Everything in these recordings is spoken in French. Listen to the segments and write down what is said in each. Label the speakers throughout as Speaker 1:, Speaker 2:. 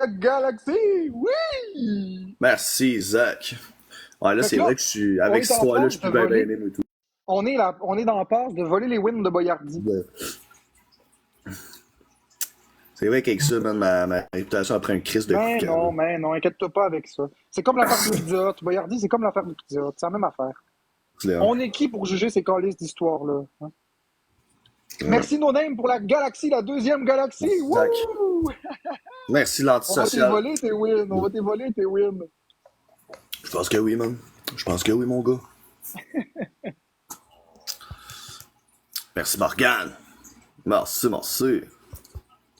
Speaker 1: Galaxy! Oui!
Speaker 2: Merci, Zach. Ouais, là,
Speaker 1: Fait que
Speaker 2: c'est
Speaker 1: là,
Speaker 2: vrai que je suis.
Speaker 1: on
Speaker 2: Avec
Speaker 1: est
Speaker 2: cette
Speaker 1: en
Speaker 2: histoire-là, je
Speaker 1: passe
Speaker 2: suis
Speaker 1: de
Speaker 2: plus bien
Speaker 1: voler.
Speaker 2: bien et tout.
Speaker 1: On est dans la passe de voler les wins de Boyardi.
Speaker 2: Ouais. C'est vrai qu'avec ça, man, ma réputation après un Christ de coup de cœur.
Speaker 1: Mais non, inquiète-toi pas avec ça. C'est comme l'affaire du Pizza Hut. Boyardi, c'est comme l'affaire du Pizza Hut. C'est la même affaire.
Speaker 2: C'est là.
Speaker 1: On est qui pour juger ces calices d'histoire-là? Hein?
Speaker 2: Ouais.
Speaker 1: Merci No Name pour la galaxie, la deuxième galaxie!
Speaker 2: Merci, Zach.
Speaker 1: Wouh!
Speaker 2: Merci,
Speaker 1: On va
Speaker 2: l'antisocial.
Speaker 1: t'évoler tes wins. On va t'évoler tes wins.
Speaker 2: Je pense que oui, man. Je pense que oui, mon gars. Merci, Morgane. Merci, merci.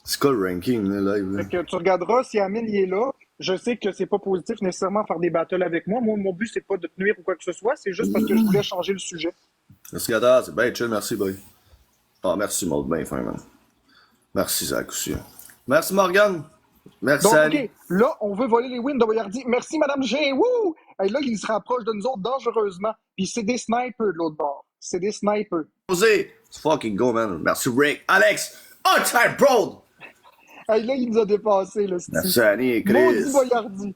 Speaker 2: C'est quoi le ranking, là, live, là?
Speaker 1: Fait que tu regarderas si Amine y est là. Je sais que c'est pas positif nécessairement faire des battles avec moi. Moi, mon but, c'est pas de te nuire ou quoi que ce soit. C'est juste parce que je voulais changer le sujet.
Speaker 2: Merci, Gata. C'est bien chill. Merci, boy. Ah, merci, Maud. Ben fin, man. Merci, Zach, aussi. Merci, Morgane. Merci,
Speaker 1: Donc,
Speaker 2: Annie.
Speaker 1: OK, là, on veut voler les wins de Boyardi. Merci, Madame G. Wouh! Et là, il se rapproche de nous autres dangereusement. Puis c'est des snipers de l'autre bord. C'est des snipers.
Speaker 2: José. Let's fucking go, man. Merci, Rick. Alex. On-time, bro.
Speaker 1: Et là, il nous a dépassés, là,
Speaker 2: Merci, Annie et
Speaker 1: Maudit
Speaker 2: Chris.
Speaker 1: Boyardi.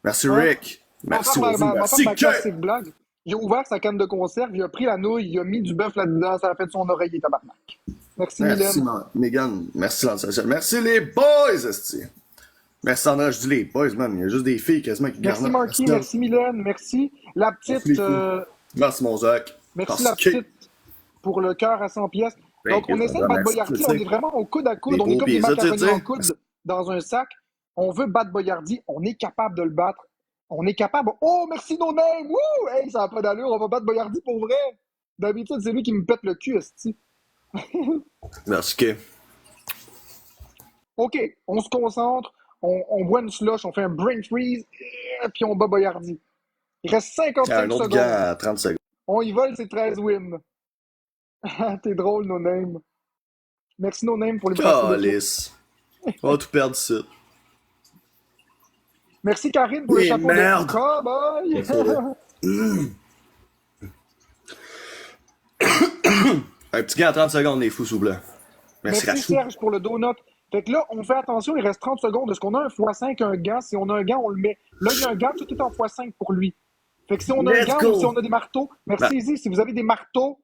Speaker 2: Merci,
Speaker 1: Hein?
Speaker 2: Rick. Merci,
Speaker 1: Ma
Speaker 2: José.
Speaker 1: ma
Speaker 2: Merci,
Speaker 1: ma
Speaker 2: Kurt.
Speaker 1: classique blague. Il a ouvert sa canne de conserve, il a pris la nouille, il a mis du bœuf là-dedans, ça a fait de son oreiller, tabarnak. Merci,
Speaker 2: Merci,
Speaker 1: Mylène.
Speaker 2: Megan. Merci, l'antisocial. Merci, les boys, esti. Merci, Sandra. Je dis les boys, man. Il y a juste des filles quasiment qui
Speaker 1: Merci,
Speaker 2: garnent.
Speaker 1: Marky. Merci, Mylène. Merci. La
Speaker 2: Merci, les
Speaker 1: petite.
Speaker 2: filles. Merci, mon Zach.
Speaker 1: Merci,
Speaker 2: Merci,
Speaker 1: la
Speaker 2: Kate.
Speaker 1: petite pour le cœur à 100 pièces.
Speaker 2: Thank
Speaker 1: Donc,
Speaker 2: you,
Speaker 1: on essaie de
Speaker 2: Sandra.
Speaker 1: battre
Speaker 2: Merci,
Speaker 1: Boyardi.
Speaker 2: tu
Speaker 1: On est
Speaker 2: sais.
Speaker 1: vraiment au coude à coude.
Speaker 2: Des
Speaker 1: On est
Speaker 2: beaux
Speaker 1: comme des
Speaker 2: pieds, ça, tu
Speaker 1: macaronis en
Speaker 2: sais.
Speaker 1: coude dans un sac. On veut battre Boyardi. On est capable de le battre. On est capable. Oh, merci, no name. Wouh! Hey, ça n'a pas d'allure. On va battre Boyardi pour vrai. D'habitude, c'est lui qui me pète le cul, esti.
Speaker 2: Merci, Kate.
Speaker 1: OK, on se concentre, on boit une slush, on fait un brain freeze, puis on bat Boyardi. Il reste
Speaker 2: Un
Speaker 1: 55
Speaker 2: autre gars
Speaker 1: secondes.
Speaker 2: à 30 secondes.
Speaker 1: On y vole, c'est 13 wins. T'es drôle, No Name. Merci, No Name, pour les brasseries de clips.
Speaker 2: Calice. On va tout perdre ça.
Speaker 1: Merci, Karine, pour le
Speaker 2: Et
Speaker 1: chapeau
Speaker 2: merde.
Speaker 1: de cowboy.
Speaker 2: Il faudrait. Un petit gars à 30 secondes, les fous sous blanc. Merci,
Speaker 1: Merci,
Speaker 2: Rachou.
Speaker 1: Serge, pour le donut. Fait que là, on fait attention, il reste 30 secondes. Est-ce qu'on a un x5, un gant? Si on a un gant, on le met. Là, il y a un gant, tout est en x5 pour lui. Fait que si on a un
Speaker 2: Let's
Speaker 1: gant
Speaker 2: go.
Speaker 1: ou si on a des marteaux, merci, Izzy, si vous avez des marteaux,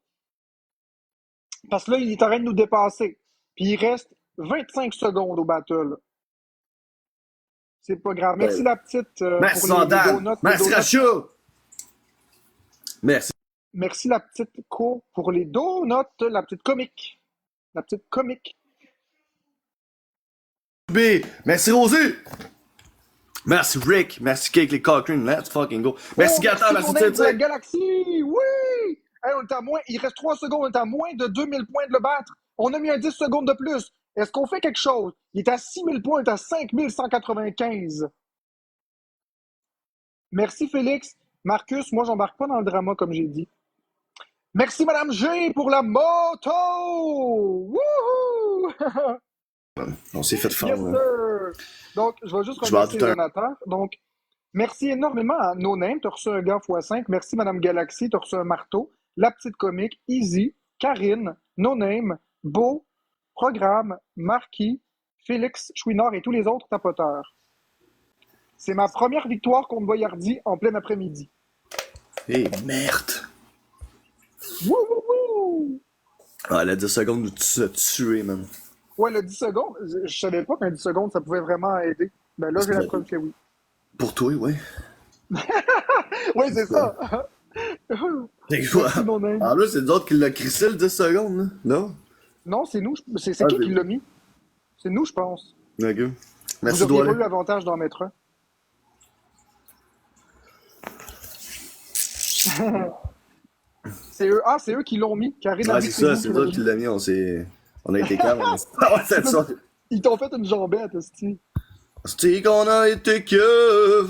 Speaker 1: parce que là, il est en train de nous dépasser. Puis il reste 25 secondes au battle. C'est pas grave. Merci la petite
Speaker 2: Merci,
Speaker 1: pour les
Speaker 2: Sandane.
Speaker 1: donuts.
Speaker 2: Merci, Rachou. Merci.
Speaker 1: Merci la petite Co pour les donuts. La petite comique. La petite comique.
Speaker 2: B. Merci, Rosé. Merci, Rick. Merci, Cake, les Cochrane. Let's fucking go. Merci, Gata. Merci,
Speaker 1: pour la
Speaker 2: Titi.
Speaker 1: galaxie. Oui! Hey, on est à moins, il reste 3 secondes. On est à moins de 2000 points de le battre. On a mis un 10 secondes de plus. Est-ce qu'on fait quelque chose? Il est à 6000 points. Il est à 5195. Merci, Félix. Marcus, moi, j'embarque pas dans le drama, comme j'ai dit. Merci, Madame G, pour la moto! Wouhou!
Speaker 2: On s'est fait fort.
Speaker 1: Yes,
Speaker 2: Là.
Speaker 1: sir! Donc, je vais juste
Speaker 2: Je vais
Speaker 1: remercier les
Speaker 2: ajouter
Speaker 1: donateurs. Donc, merci énormément à No Name. Tu as reçu un gant x5. Merci, Madame Galaxy. Tu as reçu un marteau. La petite comique, Easy, Karine, No Name, Beau, Programme, Marquis, Félix, Chouinard et tous les autres tapoteurs. C'est ma première victoire contre Boyardi en plein après-midi.
Speaker 2: Eh, merde.
Speaker 1: Wouhou!
Speaker 2: Ah, la 10 secondes nous a tué, man.
Speaker 1: Ouais, le 10 secondes, je savais pas qu'un 10 secondes, ça pouvait vraiment aider. Ben là, j'ai la preuve que oui.
Speaker 2: Pour toi, oui.
Speaker 1: Oui, c'est ça.
Speaker 2: Des fois.
Speaker 1: Merci, No Name.
Speaker 2: En plus, c'est nous autres qui l'a crissé le 10 secondes, là. Non?
Speaker 1: Non, c'est nous. C'est
Speaker 2: Ah,
Speaker 1: qui l'a mis? C'est nous, je pense.
Speaker 2: Ok.
Speaker 1: Vous
Speaker 2: Merci,
Speaker 1: auriez pas
Speaker 2: Douala.
Speaker 1: eu l'avantage d'en mettre un. C'est eux. Ah, c'est eux qui l'ont mis. Karine a
Speaker 2: Ah,
Speaker 1: dit
Speaker 2: c'est
Speaker 1: que
Speaker 2: ça,
Speaker 1: vous
Speaker 2: c'est
Speaker 1: qui
Speaker 2: nous
Speaker 1: l'avez
Speaker 2: autres qui
Speaker 1: mis.
Speaker 2: l'a mis, on a été calmes. Ah ouais, c'est ça.
Speaker 1: Ils t'ont fait une jambette, hostie.
Speaker 2: C'est qu'on a été que.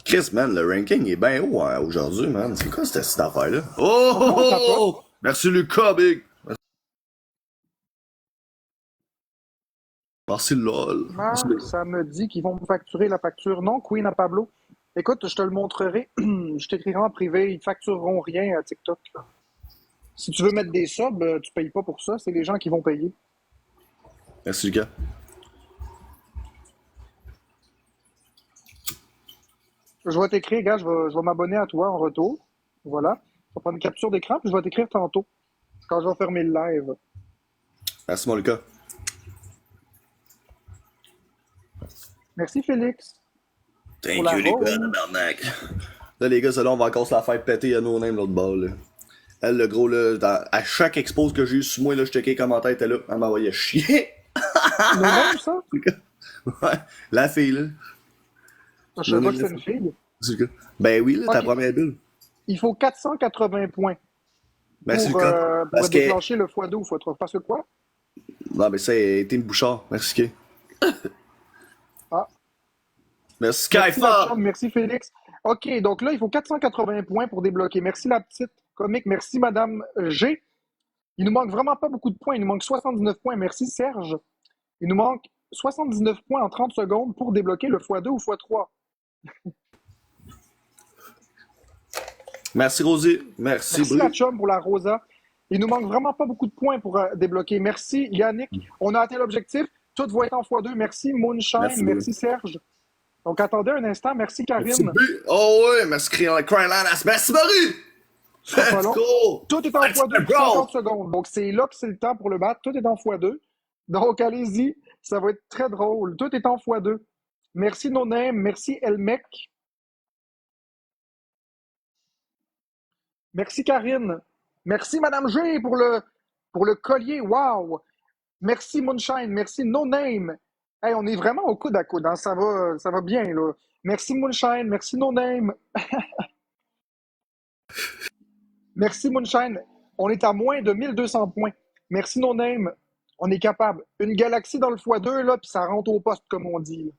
Speaker 2: Chris, man, le ranking est bien haut hein, aujourd'hui, man. C'est quoi cette affaire-là? Oh, oh,
Speaker 1: Comment ça
Speaker 2: oh, oh! Merci, Lucas, big! Merci, LOL. Merci,
Speaker 1: Marc, ça me dit qu'ils vont me facturer la facture. Non, Queen à Pablo. Écoute, je te le montrerai. Je t'écrirai en privé. Ils ne factureront rien à TikTok. Si tu veux mettre des subs, tu payes pas pour ça. C'est les gens qui vont payer.
Speaker 2: Merci, Lucas.
Speaker 1: Je vais t'écrire, gars, je vais m'abonner à toi en retour. Voilà. Je vais prendre une capture d'écran, puis je vais t'écrire tantôt, quand je vais fermer le live.
Speaker 2: Merci, mon Lucas.
Speaker 1: Merci, Félix, pour
Speaker 2: Thank
Speaker 1: la
Speaker 2: you, les gars,
Speaker 1: rose.
Speaker 2: tabarnak. Là, les gars, celle-là, on va encore se la faire péter à nos names l'autre bord, là. Elle, le gros, là, à chaque expose que j'ai eu sur moi, là, je checkais les commentaires, elle était là. Elle m'envoyait chier.
Speaker 1: No name, ça?
Speaker 2: Ouais, la fille, là.
Speaker 1: Je
Speaker 2: Non,
Speaker 1: sais
Speaker 2: non,
Speaker 1: pas que c'est une fille.
Speaker 2: c'est Lucas. Ben oui, là, ta
Speaker 1: OK.
Speaker 2: première bulle.
Speaker 1: Il faut 480 points
Speaker 2: Merci, Lucas.
Speaker 1: pour
Speaker 2: Parce que.
Speaker 1: déclencher le x2 ou x3. Parce que quoi?
Speaker 2: Non, mais ça a été une bouchard. Merci, Kay.
Speaker 1: Ah,
Speaker 2: Merci,
Speaker 1: merci la
Speaker 2: Skyfall.
Speaker 1: chum, merci Félix. OK, donc là, il faut 480 points pour débloquer. Merci la petite comique, merci Madame G. Il nous manque vraiment pas beaucoup de points, il nous manque 79 points. Merci Serge. Il nous manque 79 points en 30 secondes pour débloquer le x2 ou x3.
Speaker 2: Merci, Rosie. Merci,
Speaker 1: Merci la
Speaker 2: Bru.
Speaker 1: chum pour la Rosa. Il nous manque vraiment pas beaucoup de points pour débloquer. Merci Yannick. On a atteint l'objectif. Tout va être en x2. Merci Moonshine.
Speaker 2: Merci, Bru.
Speaker 1: Merci Serge. Donc attendez un instant. Merci
Speaker 2: Merci,
Speaker 1: Karine.
Speaker 2: Bu. Oh, ouais. Merci, Crylanas. Merci, Bru.
Speaker 1: Ce sera pas
Speaker 2: Let's
Speaker 1: long.
Speaker 2: go.
Speaker 1: Tout est en
Speaker 2: Let's
Speaker 1: x2 pour
Speaker 2: go.
Speaker 1: 50 secondes. Donc c'est là que c'est le temps pour le battre. Tout est en x2. Donc allez-y. Ça va être très drôle. Tout est en x2. Merci No Name. Merci Elmec. Merci Karine. Merci Madame G pour le collier. Wow. Merci Moonshine, merci No Name. Hey, on est vraiment au coude à coude, hein. Ça va bien, là. Merci Moonshine, merci No Name. Merci Moonshine. On est à moins de 1200 points. Merci No Name. On est capable. Une galaxie dans le x2, là, puis ça rentre au poste, comme on dit, là.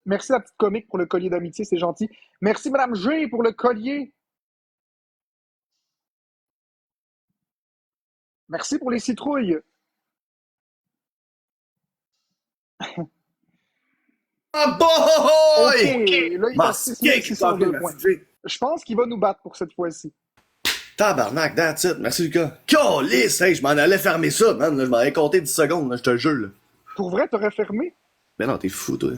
Speaker 1: Merci la petite comique pour le collier d'amitié, c'est gentil. Merci Madame G pour le collier. Merci pour les citrouilles.
Speaker 2: Oh
Speaker 1: OK,
Speaker 2: boy!
Speaker 1: là, il est à
Speaker 2: Masqué qui t'en
Speaker 1: 6602 points. Je pense qu'il va nous battre pour cette fois-ci.
Speaker 2: Tabarnak, that's it. Merci, Lucas. Calice, hey, je m'en allais fermer ça, man. Là, je m'en allais compter 10 secondes, là, je te le jure, là.
Speaker 1: Pour vrai, t'aurais fermé?
Speaker 2: Mais non, t'es fou, toi.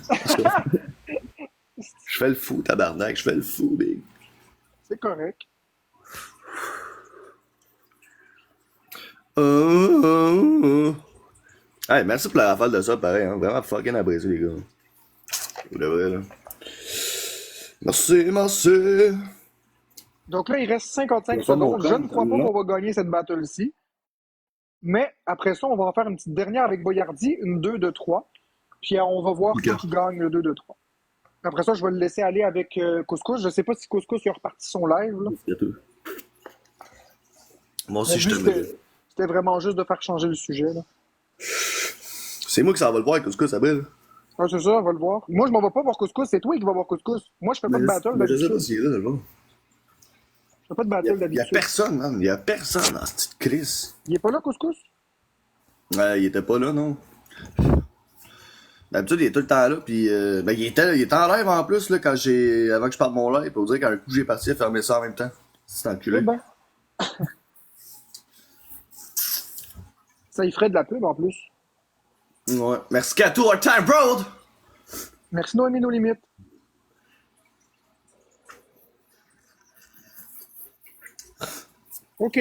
Speaker 2: Je fais le fou, tabarnak. Je fais le fou, big.
Speaker 1: C'est correct.
Speaker 2: Hey, merci pour la rafale de ça, pareil, hein. Vraiment fucking apprécié, les gars. Vous de vrai, là. Merci, merci.
Speaker 1: Donc là, il reste 55
Speaker 2: C'est pas mon
Speaker 1: secondes. Je ne
Speaker 2: compte,
Speaker 1: crois pas
Speaker 2: non?
Speaker 1: qu'on va gagner cette battle-ci. Mais après ça, on va en faire une petite dernière avec Boyardi, une 2 de 3. Puis on va voir
Speaker 2: Ok.
Speaker 1: qui gagne le 2 de 3. Après ça, je vais le laisser aller avec Couscous. Je ne sais pas si Couscous il a reparti son live, là.
Speaker 2: C'est tout. Moi
Speaker 1: Mon
Speaker 2: aussi, je
Speaker 1: but,
Speaker 2: te
Speaker 1: c'était vraiment juste de faire changer le sujet, là.
Speaker 2: C'est moi qui s'en va le voir, Couscous, après, là.
Speaker 1: Ah, c'est ça, on va le voir. Moi, je m'en vais pas voir Couscous. C'est toi qui vas voir Couscous. Moi, je fais pas de battle
Speaker 2: Mais je sais
Speaker 1: d'habitude.
Speaker 2: pas s'il est là, d'abord.
Speaker 1: Je fais pas de
Speaker 2: Il
Speaker 1: battle
Speaker 2: y a
Speaker 1: d'habitude.
Speaker 2: personne, man. Il y a personne dans cette petite crise.
Speaker 1: Il est pas là, Couscous?
Speaker 2: Il était pas là, non. D'habitude, il est tout le temps là, puis ben, il était en live en plus, là, avant que je parte mon live, pour dire qu'un coup j'ai parti à fermer ça en même temps. C'est
Speaker 1: Eh
Speaker 2: enculé.
Speaker 1: ben, ça y ferait de la pub en plus.
Speaker 2: Ouais. Merci Kato, our time road!
Speaker 1: Merci Noémie nos limites. OK.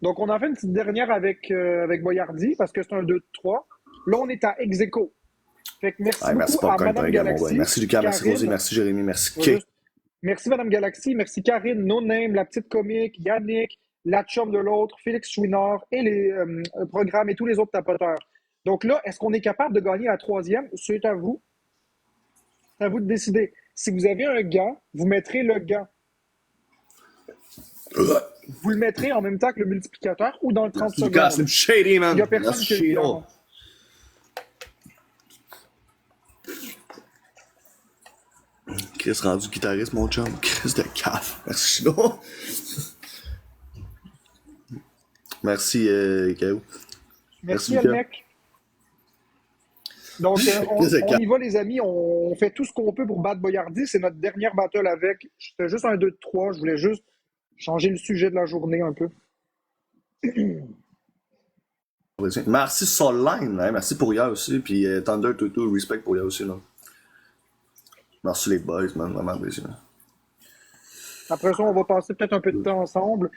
Speaker 1: Donc, on a fait une petite dernière avec Boyardi parce que c'est un 2 de 3. Là, on est à ex aequo. Fait que merci
Speaker 2: Ouais, merci
Speaker 1: beaucoup à
Speaker 2: Popcorn,
Speaker 1: Madame
Speaker 2: t'es un gars, mon boy.
Speaker 1: Galaxy.
Speaker 2: Merci Lucas, merci
Speaker 1: Karine.
Speaker 2: Rosé, merci Jérémy, merci
Speaker 1: Ouais,
Speaker 2: Kay.
Speaker 1: juste- Merci Madame Galaxy, merci Karine, No Name, la petite comique, Yannick, la chum de l'autre, Félix Chouinard et les programmes et tous les autres tapoteurs. Donc là, est-ce qu'on est capable de gagner la troisième? C'est à vous. C'est à vous de décider. Si vous avez un gant, vous mettrez le gant. Vous le mettrez en même temps que le multiplicateur ou dans le 30
Speaker 2: Merci Lucas,
Speaker 1: secondes.
Speaker 2: Slim Shady, man.
Speaker 1: Il n'y a personne
Speaker 2: Merci
Speaker 1: qui a le
Speaker 2: Chino.
Speaker 1: gant.
Speaker 2: Chris rendu guitariste, mon chum. Chris de caf. Merci Chino. Merci K.O.
Speaker 1: Merci,
Speaker 2: Lucas.
Speaker 1: Elmec. Donc, on
Speaker 2: C'est
Speaker 1: y va, les amis. On fait tout ce qu'on peut pour battre Boyardi. C'est notre dernière battle avec. C'était juste un 2 de 3. Je voulais juste changer le sujet de la journée un peu.
Speaker 2: Merci Solline, hein, merci pour hier aussi, puis Thunder Tutu, respect pour hier aussi, là. Merci les boys, man, vraiment plaisir.
Speaker 1: Après ça, on va passer peut-être un peu de temps ensemble.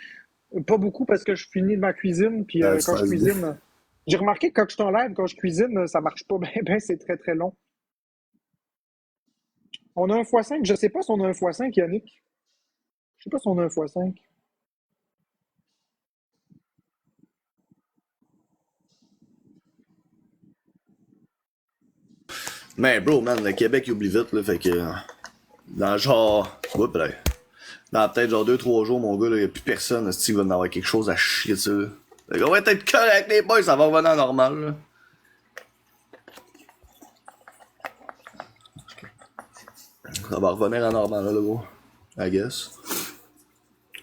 Speaker 1: Pas beaucoup parce que je finis de ma cuisine, puis
Speaker 2: Tu
Speaker 1: quand je
Speaker 2: fasses bien.
Speaker 1: cuisine, j'ai remarqué que quand je suis en live, quand je cuisine, ça marche pas bien, c'est très très long. On a un x5, je sais pas si on a un x5, Yannick. Je sais pas si on a un x5.
Speaker 2: Mais bro, man, le Québec, il oublie vite, là, fait que. Dans genre. Oups, là. Dans peut-être genre 2-3 jours, mon gars, là, y a plus personne, qui va en avoir quelque chose à chier, ça. Fait qu'on va être correct, les boys, ça va revenir à normal, là. Ça va revenir à normal, là, gros. I guess.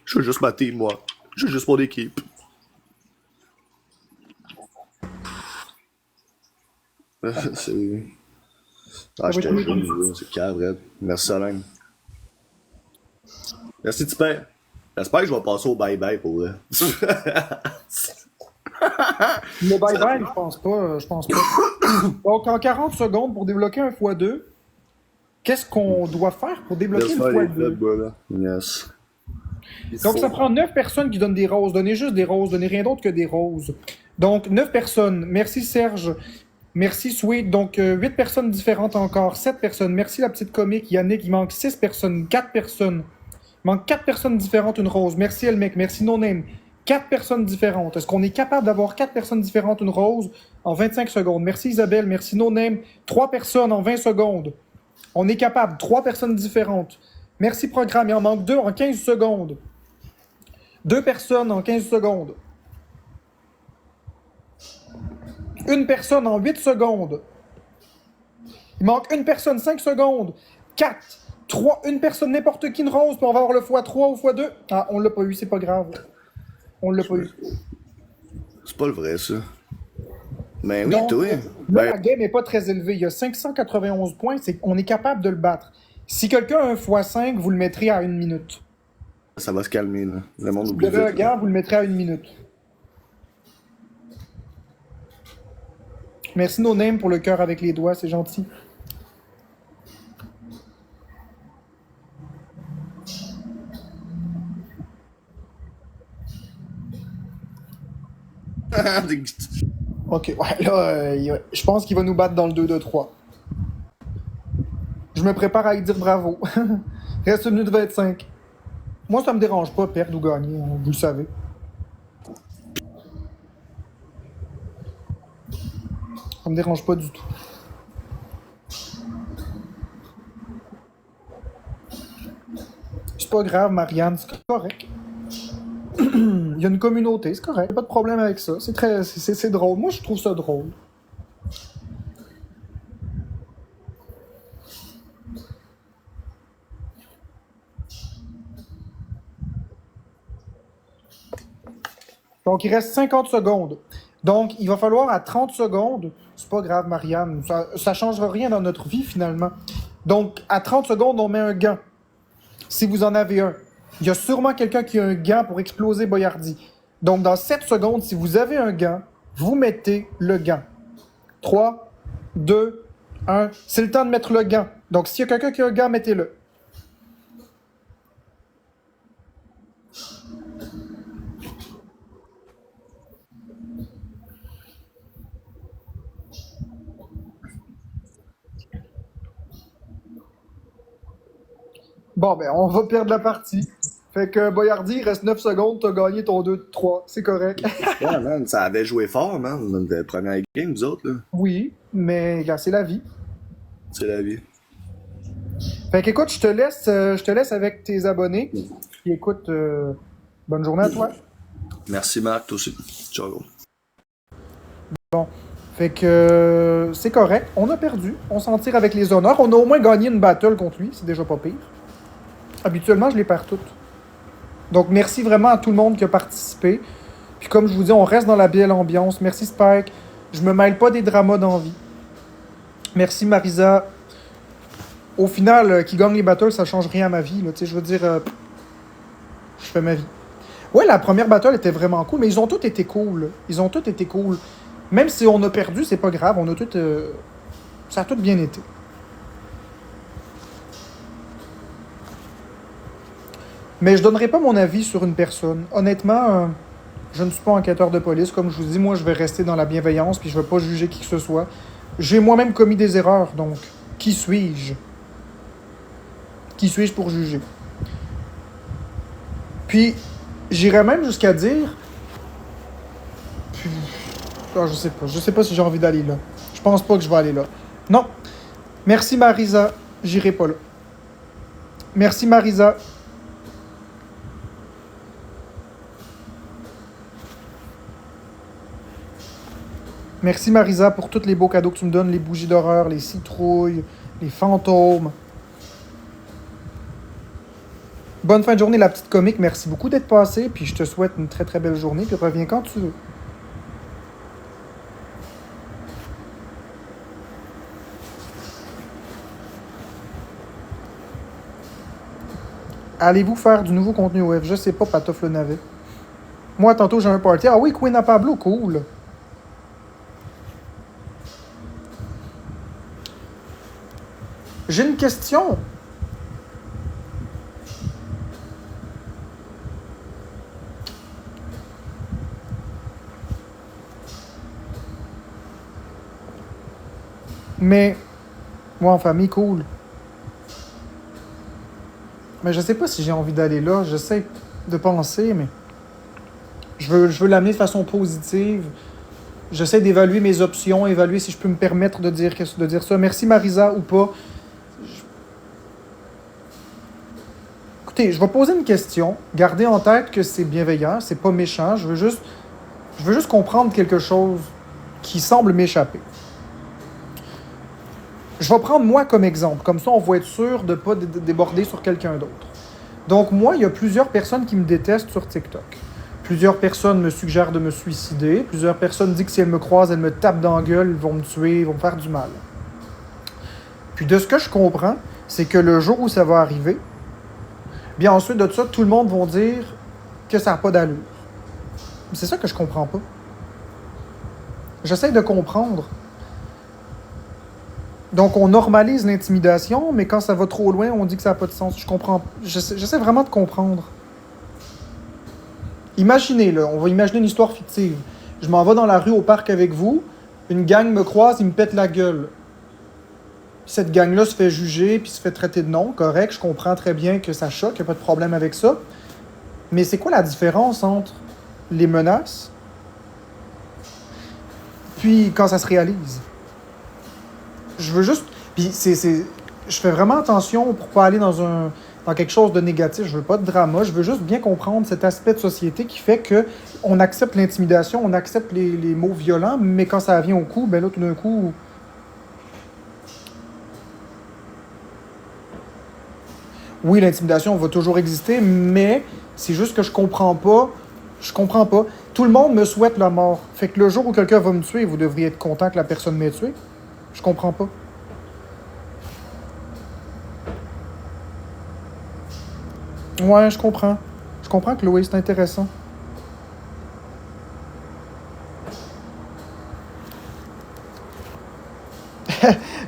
Speaker 2: Je veux juste ma team, moi. Je veux juste mon équipe. C'est. Ah,
Speaker 1: Ça
Speaker 2: je
Speaker 1: va
Speaker 2: te
Speaker 1: être mieux
Speaker 2: jure,
Speaker 1: comme ça.
Speaker 2: c'est cave, Red. Merci, Solène. Merci, Tipper. J'espère que je vais passer au bye-bye pour vrai.
Speaker 1: Le bye-bye, je pense pas, je pense pas. Donc, en 40 secondes, pour débloquer un x2, qu'est-ce qu'on doit faire pour débloquer
Speaker 2: Laisse
Speaker 1: le
Speaker 2: faire les fêtes,
Speaker 1: x2?
Speaker 2: voilà. Yes.
Speaker 1: Donc, ça prend 9 personnes qui donnent des roses. Donnez juste des roses, donnez rien d'autre que des roses. Donc, 9 personnes. Merci Serge. Merci Sweet. Donc, 8 personnes différentes encore. 7 personnes. Merci la petite comique. Yannick, il manque 6 personnes. 4 personnes. Il manque 4 personnes différentes, une rose. Merci Elmec. Merci No Name. 4 personnes différentes. Est-ce qu'on est capable d'avoir 4 personnes différentes, une rose, en 25 secondes? Merci Isabelle. Merci No Name. 3 personnes en 20 secondes. On est capable. 3 personnes différentes. Merci programme. Il en manque 2 en 15 secondes. 2 personnes en 15 secondes. Une personne en 8 secondes. Il manque une personne, 5 secondes. 4, 3, une personne, n'importe qui, une rose, puis on va avoir le x3 ou x2. Ah, on l'a pas eu, c'est pas grave. On l'a pas eu.
Speaker 2: C'est pas le vrai, ça. Mais oui,
Speaker 1: Donc,
Speaker 2: toi.
Speaker 1: là,
Speaker 2: Ben,
Speaker 1: la game n'est pas très élevée. Il y a 591 points, on est capable de le battre. Si quelqu'un a un x5, vous le mettrez à 1 minute.
Speaker 2: ça va se calmer, là. Le monde
Speaker 1: Si vous
Speaker 2: oublie
Speaker 1: avez un
Speaker 2: vite. Là.
Speaker 1: gant, vous le mettrez à 1 minute. Merci No Name pour le cœur avec les doigts, c'est gentil. Ok, ouais, là, je pense qu'il va nous battre dans le 2-2-3. Je me prépare à lui dire bravo. Reste 1 minute 25. Moi, ça me dérange pas, perdre ou gagner, vous le savez. Ça me dérange pas du tout. C'est pas grave, Marianne, c'est correct. Il y a une communauté, c'est correct. Pas de problème avec ça. C'est drôle. Moi, je trouve ça drôle. Donc, il reste 50 secondes. Donc, il va falloir à 30 secondes. C'est pas grave, Marianne. Ça changera rien dans notre vie, finalement. Donc, à 30 secondes, on met un gant. Si vous en avez un. Il y a sûrement quelqu'un qui a un gant pour exploser Boyardi. Donc, dans 7 secondes, si vous avez un gant, vous mettez le gant. 3, 2, 1. C'est le temps de mettre le gant. Donc, s'il y a quelqu'un qui a un gant, mettez-le. Bon, ben, on va perdre la partie. Fait que, Boyardi, il reste 9 secondes, t'as gagné ton 2-3. C'est correct.
Speaker 2: Ouais, man, ça avait joué fort, man, dans la première game, vous autres, là.
Speaker 1: Oui, mais gars, c'est la vie.
Speaker 2: C'est la vie.
Speaker 1: Fait que, écoute, je te laisse avec tes abonnés. Puis écoute, bonne journée à toi.
Speaker 2: Merci, Marc, toi aussi. Ciao, gros.
Speaker 1: Bon. Fait que c'est correct. On a perdu. On s'en tire avec les honneurs. On a au moins gagné une battle contre lui. C'est déjà pas pire. Habituellement, je les perds toutes. Donc, merci vraiment à tout le monde qui a participé. Puis comme je vous dis, on reste dans la belle ambiance. Merci Spike. Je me mêle pas des dramas d'envie. Merci Marisa. Au final, qui gagne les battles, ça change rien à ma vie. Là. Je veux dire, je fais ma vie. Ouais, la première battle était vraiment cool, mais ils ont tous été cool. Ils ont tous été cool. Même si on a perdu, c'est pas grave, on a tout... ça a tout bien été. Mais je donnerai pas mon avis sur une personne. Honnêtement, je ne suis pas enquêteur de police. Comme je vous dis, moi, je vais rester dans la bienveillance, puis je vais pas juger qui que ce soit. J'ai moi-même commis des erreurs, donc qui suis-je? Qui suis-je pour juger? Puis, j'irais même jusqu'à dire... Oh, je sais pas. Je sais pas si j'ai envie d'aller là. Je pense pas que je vais aller là. Non. Merci, Marisa. J'irai pas là. Merci, Marisa. Merci, Marisa, pour tous les beaux cadeaux que tu me donnes. Les bougies d'horreur, les citrouilles, les fantômes. Bonne fin de journée, la petite comique. Merci beaucoup d'être passée. Puis je te souhaite une très très belle journée. Puis reviens quand tu veux. Allez-vous faire du nouveau contenu web? Je sais pas, Patof le navet. Moi, tantôt, j'ai un party. Ah oui, Queen à Pablo, cool. J'ai une question. Mais, moi, en famille, cool. Mais je sais pas si j'ai envie d'aller là. J'essaie de penser, mais je veux l'amener de façon positive. J'essaie d'évaluer mes options, évaluer si je peux me permettre de dire ça. Merci Marisa ou pas. Écoutez, je vais poser une question. Gardez en tête que c'est bienveillant, c'est pas méchant. Je veux juste comprendre quelque chose qui semble m'échapper. Je vais prendre moi comme exemple. Comme ça, on va être sûr de ne pas déborder sur quelqu'un d'autre. Donc moi, il y a plusieurs personnes qui me détestent sur TikTok. Plusieurs personnes me suggèrent de me suicider. Plusieurs personnes disent que si elles me croisent, elles me tapent dans la gueule, ils vont me tuer, ils vont me faire du mal. Puis de ce que je comprends, c'est que le jour où ça va arriver, bien ensuite de ça, tout le monde va dire que ça n'a pas d'allure. C'est ça que je comprends pas. J'essaie de comprendre. Donc on normalise l'intimidation, mais quand ça va trop loin, on dit que ça n'a pas de sens. Je comprends. J'essaie vraiment de comprendre. Imaginez, là, on va imaginer une histoire fictive. Je m'en vais dans la rue au parc avec vous, une gang me croise, ils me pètent la gueule. Cette gang-là se fait juger, puis se fait traiter de non, correct, je comprends très bien que ça choque, il n'y a pas de problème avec ça. Mais c'est quoi la différence entre les menaces, puis quand ça se réalise? Je veux juste... Puis je fais vraiment attention pour pas aller dans quelque chose de négatif. Je veux pas de drama. Je veux juste bien comprendre cet aspect de société qui fait que on accepte l'intimidation, on accepte les mots violents, mais quand ça vient au coup, ben là, tout d'un coup... Oui, l'intimidation va toujours exister, mais c'est juste que je comprends pas. Je comprends pas. Tout le monde me souhaite la mort. Fait que le jour où quelqu'un va me tuer, vous devriez être content que la personne m'ait tué. Je comprends pas. Ouais, je comprends. Je comprends, Chloé, c'est intéressant.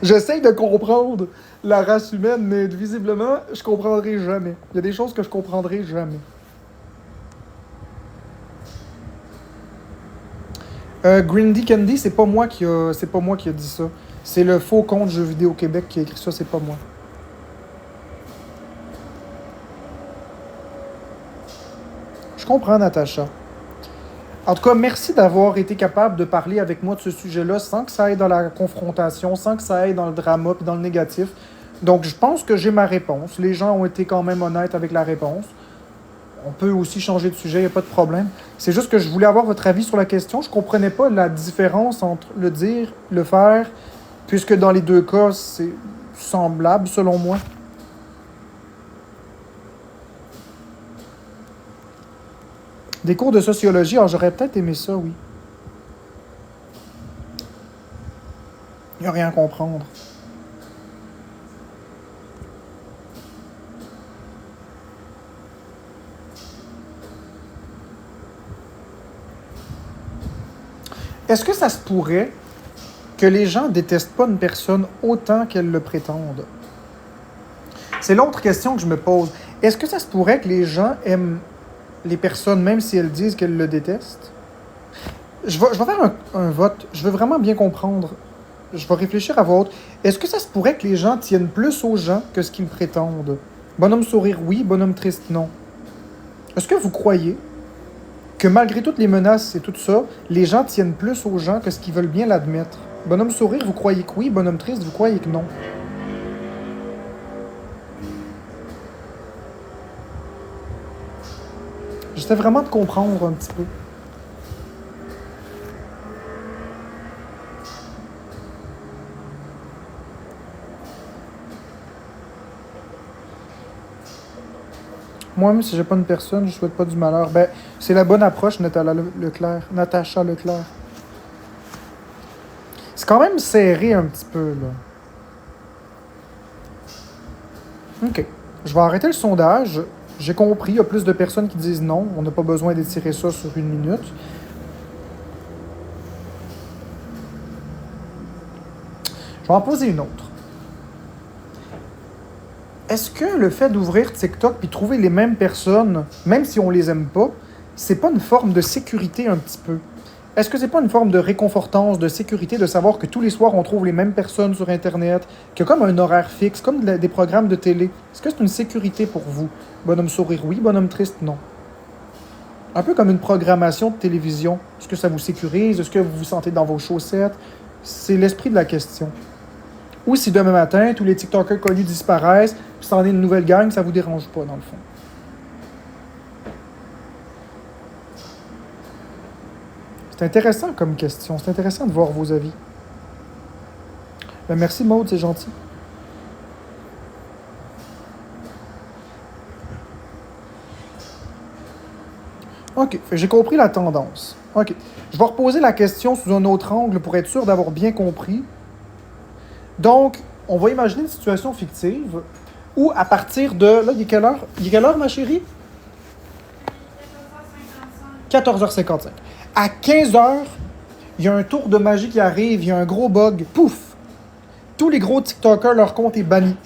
Speaker 1: J'essaye de comprendre la race humaine, mais visiblement, je comprendrai jamais. Il y a des choses que je comprendrai jamais. Grindy Candy, c'est pas moi qui a dit ça. C'est le faux compte Jeux vidéo Québec qui a écrit ça, c'est pas moi. Je comprends, Natacha. En tout cas, merci d'avoir été capable de parler avec moi de ce sujet-là sans que ça aille dans la confrontation, sans que ça aille dans le drama puis dans le négatif. Donc, je pense que j'ai ma réponse. Les gens ont été quand même honnêtes avec la réponse. On peut aussi changer de sujet, il n'y a pas de problème. C'est juste que je voulais avoir votre avis sur la question. Je ne comprenais pas la différence entre le dire, le faire, puisque dans les deux cas, c'est semblable selon moi. Des cours de sociologie, alors j'aurais peut-être aimé ça, oui. Il n'y a rien à comprendre. Est-ce que ça se pourrait que les gens détestent pas une personne autant qu'elles le prétendent? C'est l'autre question que je me pose. Est-ce que ça se pourrait que les gens aiment les personnes même si elles disent qu'elles le détestent? Je vais faire un vote. Je veux vraiment bien comprendre. Je vais réfléchir à voix haute. Est-ce que ça se pourrait que les gens tiennent plus aux gens que ce qu'ils prétendent? Bonhomme sourire, oui. Bonhomme triste, non. Est-ce que vous croyez que malgré toutes les menaces et tout ça, les gens tiennent plus aux gens que ce qu'ils veulent bien l'admettre? Bonhomme sourire, vous croyez que oui. Bonhomme triste, vous croyez que non. J'essaie vraiment de comprendre un petit peu. Moi, même si j'ai pas une personne, je souhaite pas du malheur. Ben, c'est la bonne approche, Natacha Leclerc. C'est quand même serré un petit peu, là. OK. Je vais arrêter le sondage. J'ai compris, il y a plus de personnes qui disent non. On n'a pas besoin d'étirer ça sur 1 minute. Je vais en poser une autre. Est-ce que le fait d'ouvrir TikTok puis trouver les mêmes personnes, même si on les aime pas, c'est pas une forme de sécurité un petit peu? Est-ce que c'est pas une forme de réconfortance, de sécurité, de savoir que tous les soirs on trouve les mêmes personnes sur Internet, qu'il y a comme un horaire fixe, comme des programmes de télé? Est-ce que c'est une sécurité pour vous? Bonhomme sourire, oui. Bonhomme triste, non. Un peu comme une programmation de télévision. Est-ce que ça vous sécurise? Est-ce que vous vous sentez dans vos chaussettes? C'est l'esprit de la question. Ou si demain matin, tous les TikTokers connus disparaissent, puis c'en est une nouvelle gang, ça vous dérange pas, dans le fond. C'est intéressant comme question. C'est intéressant de voir vos avis. Ben, merci Maude, c'est gentil. OK, j'ai compris la tendance. OK. Je vais reposer la question sous un autre angle pour être sûr d'avoir bien compris. Donc, on va imaginer une situation fictive où, à partir de... Là, il est quelle heure? Il est quelle heure, ma chérie? 14h55. À 15h, il y a un tour de magie qui arrive, il y a un gros bug. Pouf! Tous les gros TikTokers, leur compte est banni.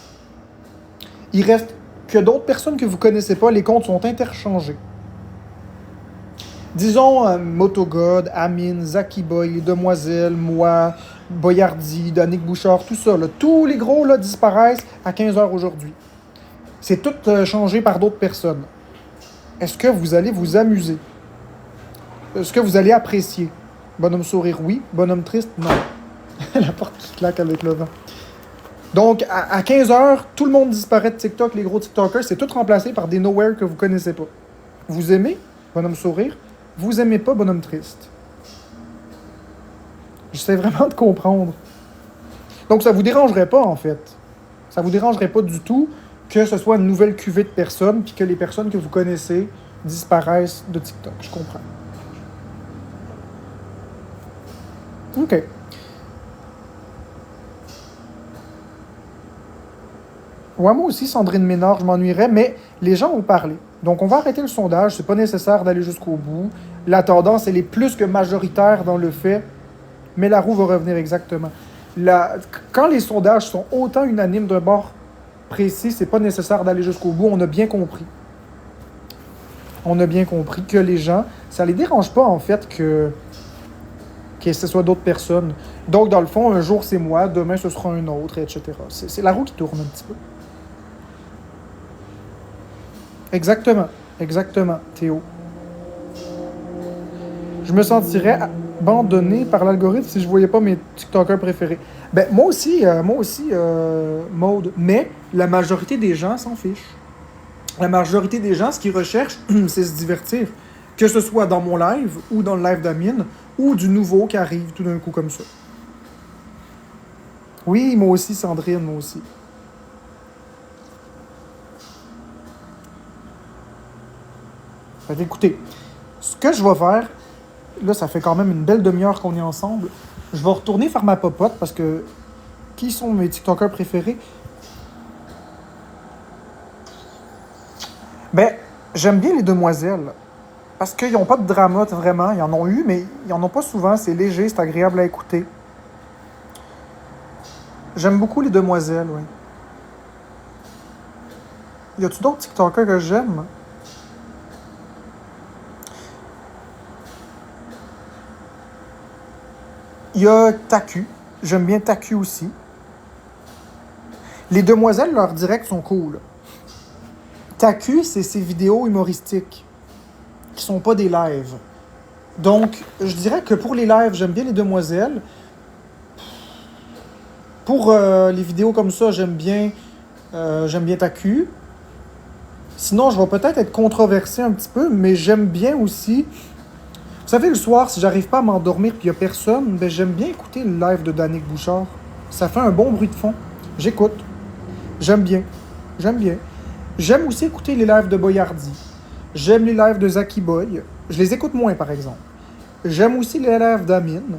Speaker 1: Il reste que d'autres personnes que vous connaissez pas, les comptes sont interchangés. Disons Motogod, Amine, Zaki Boy, les Demoiselles, moi, Boyardi, Danick Bouchard, tout ça. Là, tous les gros là, disparaissent à 15h aujourd'hui. C'est tout changé par d'autres personnes. Est-ce que vous allez vous amuser? Est-ce que vous allez apprécier? Bonhomme sourire, oui. Bonhomme triste, non. La porte qui claque avec le vent. Donc, à 15h, tout le monde disparaît de TikTok, les gros TikTokers. C'est tout remplacé par des nowhere que vous connaissez pas. Vous aimez? Bonhomme sourire. Vous aimez pas bonhomme triste. J'essaie vraiment de comprendre. Donc, ça vous dérangerait pas, en fait. Ça vous dérangerait pas du tout que ce soit une nouvelle cuvée de personnes puis que les personnes que vous connaissez disparaissent de TikTok. Je comprends. OK. Ouais, moi aussi, Sandrine Ménard, je m'ennuierais, mais les gens ont parlé. Donc, on va arrêter le sondage. C'est pas nécessaire d'aller jusqu'au bout. La tendance, elle est plus que majoritaire dans le fait, mais la roue va revenir exactement. Quand les sondages sont autant unanimes d'un bord précis, c'est pas nécessaire d'aller jusqu'au bout. On a bien compris. On a bien compris que les gens, ça les dérange pas, en fait, que ce soit d'autres personnes. Donc, dans le fond, un jour, c'est moi, demain, ce sera un autre, etc. C'est la roue qui tourne un petit peu. Exactement. Exactement, Théo. Je me sentirais abandonné par l'algorithme si je voyais pas mes TikTokers préférés. Ben, moi aussi, Maude. Mais la majorité des gens s'en fichent. La majorité des gens, ce qu'ils recherchent, c'est se divertir. Que ce soit dans mon live, ou dans le live d'Amine, ou du nouveau qui arrive tout d'un coup comme ça. Oui, moi aussi, Sandrine, moi aussi. Fait écoutez, ce que je vais faire, là, ça fait quand même une belle demi-heure qu'on est ensemble. Je vais retourner faire ma popote parce que qui sont mes TikTokers préférés? Ben, j'aime bien les Demoiselles. Parce qu'ils n'ont pas de drama, vraiment. Ils en ont eu, mais ils en ont pas souvent. C'est léger, c'est agréable à écouter. J'aime beaucoup les demoiselles, oui. Y a-tu d'autres TikTokers que j'aime? Il y a Taku. J'aime bien Taku aussi. Les demoiselles, leurs directs sont cool. Taku, c'est ses vidéos humoristiques qui sont pas des lives. Donc, je dirais que pour les lives, j'aime bien les demoiselles. Pour les vidéos comme ça, j'aime bien Taku. Sinon, je vais peut-être être controversé un petit peu, mais j'aime bien aussi. Vous savez, le soir, si j'arrive pas à m'endormir et qu'il n'y a personne, ben j'aime bien écouter le live de Danick Bouchard. Ça fait un bon bruit de fond. J'écoute. J'aime bien. J'aime bien. J'aime aussi écouter les lives de Boyardi. J'aime les lives de Zaki Boy. Je les écoute moins, par exemple. J'aime aussi les lives d'Amine.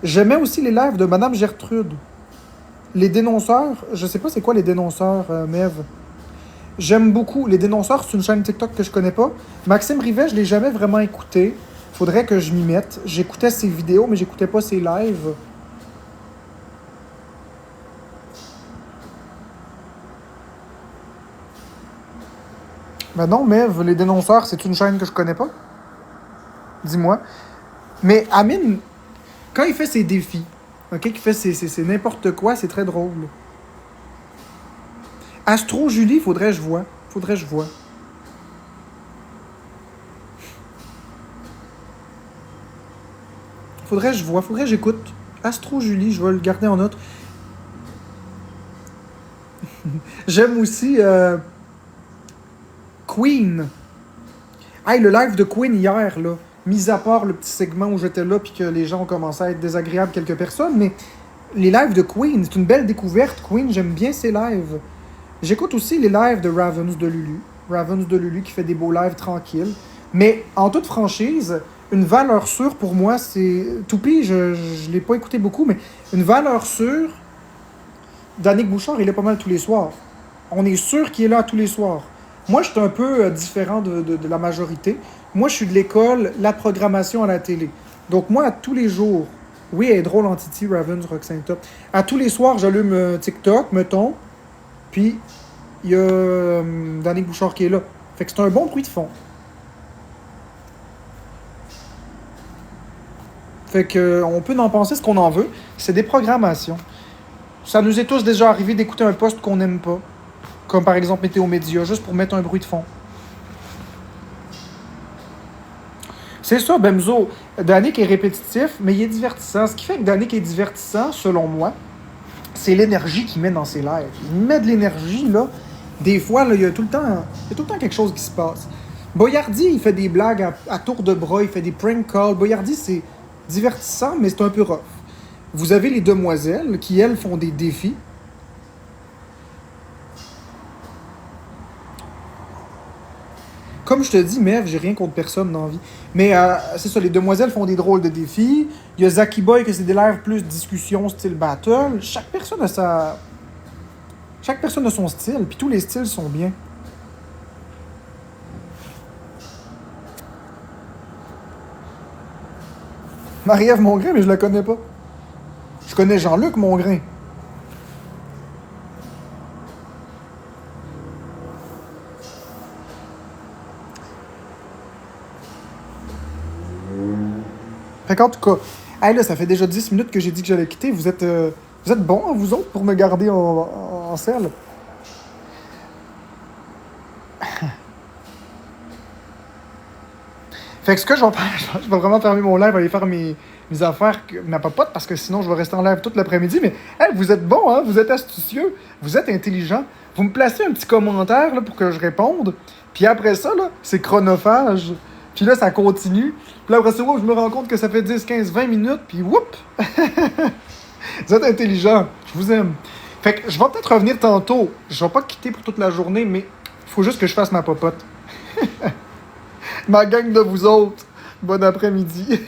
Speaker 1: J'aimais aussi les lives de Madame Gertrude. Les dénonceurs, je sais pas c'est quoi les dénonceurs, Mev. J'aime beaucoup. Les dénonceurs, c'est une chaîne TikTok que je connais pas. Maxime Rivet, je l'ai jamais vraiment écouté. Faudrait que je m'y mette. J'écoutais ses vidéos, mais j'écoutais pas ses lives. Ben non, Mev, les dénonceurs, c'est une chaîne que je connais pas. Dis-moi. Mais Amine, quand il fait ses défis, ok, qu'il fait c'est n'importe quoi, c'est très drôle. Astro Julie, faudrait que je vois. Faudrait que je vois. Faudrait que je vois. Faudrait que j'écoute. Astro Julie, je vais le garder en note. J'aime aussi Queen. Hey, le live de Queen hier, là. Mis à part le petit segment où j'étais là puis que les gens ont commencé à être désagréables quelques personnes, mais les lives de Queen, c'est une belle découverte. Queen, j'aime bien ses lives. J'écoute aussi les lives de Ravens de Lulu. Ravens de Lulu qui fait des beaux lives tranquilles. Mais en toute franchise, une valeur sûre pour moi, c'est... Toupie, je l'ai pas écouté beaucoup, mais une valeur sûre, Danick Bouchard, il est pas mal tous les soirs. On est sûr qu'il est là tous les soirs. Moi, je suis un peu différent de la majorité. Moi, je suis de l'école, la programmation à la télé. Donc moi, à tous les jours, oui, elle est drôle en Titi, Ravens, Roxane Top. À tous les soirs, j'allume TikTok, mettons, puis il y a Danick Bouchard qui est là. Fait que c'est un bon bruit de fond. Fait que on peut en penser ce qu'on en veut. C'est des programmations. Ça nous est tous déjà arrivé d'écouter un poste qu'on n'aime pas. Comme par exemple Météo Média, juste pour mettre un bruit de fond. C'est ça, Bemzo. Danick est répétitif, mais il est divertissant. Ce qui fait que Danick est divertissant, selon moi, c'est l'énergie qu'il met dans ses lives. Il met de l'énergie, là. Des fois, là, il y a tout le temps quelque chose qui se passe. Boyardi, il fait des blagues à tour de bras, il fait des prank calls. Boyardi, c'est divertissant, mais c'est un peu rough. Vous avez les demoiselles qui, elles, font des défis. Comme je te dis, Mev, j'ai rien contre personne dans la vie. Mais c'est ça, les demoiselles font des drôles de défis. Il y a Zaki Boy que c'est des lives plus discussion, style battle. Chaque personne a son style, puis tous les styles sont bien. Marie-Ève Mongrain, mais je la connais pas. Je connais Jean-Luc Mongrain. Fait qu'en tout cas, hey, là, ça fait déjà 10 minutes que j'ai dit que j'allais quitter. Vous êtes bons, hein, vous autres, pour me garder en selle. Fait que ce que je vais faire, je vais vraiment fermer mon live, aller faire mes affaires, ma popote, parce que sinon je vais rester en live toute l'après-midi. Mais hey, vous êtes bons, hein? Vous êtes astucieux, vous êtes intelligents. Vous me placez un petit commentaire là, pour que je réponde. Puis après ça, là, c'est chronophage. Puis là, ça continue. Puis là, après ça, je me rends compte que ça fait 10, 15, 20 minutes. Puis whoop! Vous êtes intelligents. Je vous aime. Fait que je vais peut-être revenir tantôt. Je vais pas quitter pour toute la journée, mais il faut juste que je fasse ma popote. Ma gang de vous autres. Bon après-midi.